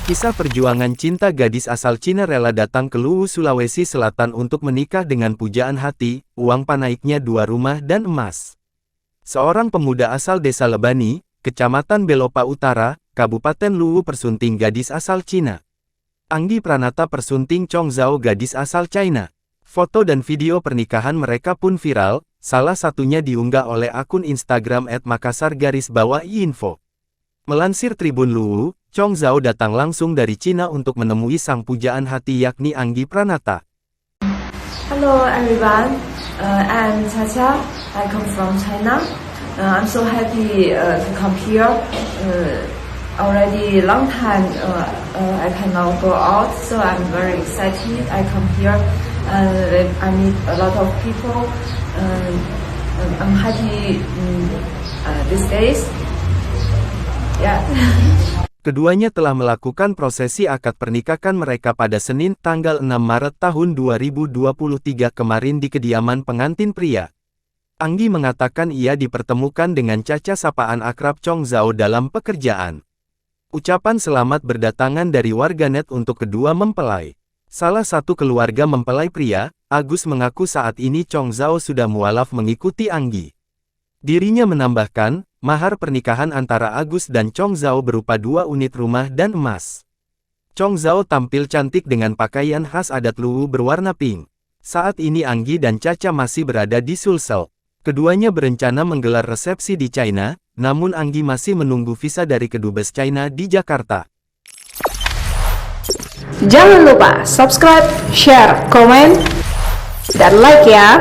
Kisah perjuangan cinta gadis asal Cina rela datang ke Luwu, Sulawesi Selatan untuk menikah dengan pujaan hati, uang panaiknya 2 rumah dan emas. Seorang pemuda asal desa Lebani, Kecamatan Belopa Utara, Kabupaten Luwu persunting gadis asal Cina. Anggi Pranata persunting Chong Zhao gadis asal China. Foto dan video pernikahan mereka pun viral, salah satunya diunggah oleh akun Instagram @makassar_info. Melansir Tribun Luwu, Chong Zhao datang langsung dari Cina untuk menemui sang pujaan hati yakni Anggi Pranata. Hello everyone, I'm Chacha. I come from China. I'm so happy to come here. Already long time I cannot go out, so I'm very excited. I come here. I meet a lot of people. I'm happy these days. Yeah. Keduanya telah melakukan prosesi akad pernikahan mereka pada Senin, tanggal 6 Maret tahun 2023 kemarin di kediaman pengantin pria. Anggi mengatakan ia dipertemukan dengan Caca sapaan akrab Chong Zhao dalam pekerjaan. Ucapan selamat berdatangan dari warganet untuk kedua mempelai. Salah satu keluarga mempelai pria, Agus mengaku saat ini Chong Zhao sudah mualaf mengikuti Anggi. Dirinya menambahkan, mahar pernikahan antara Agus dan Chong Zhao berupa 2 unit rumah dan emas. Chong Zhao tampil cantik dengan pakaian khas adat Luwu berwarna pink. Saat ini Anggi dan Caca masih berada di Sulsel. Keduanya berencana menggelar resepsi di China, namun Anggi masih menunggu visa dari Kedubes China di Jakarta. Jangan lupa subscribe, share, komen, dan like ya!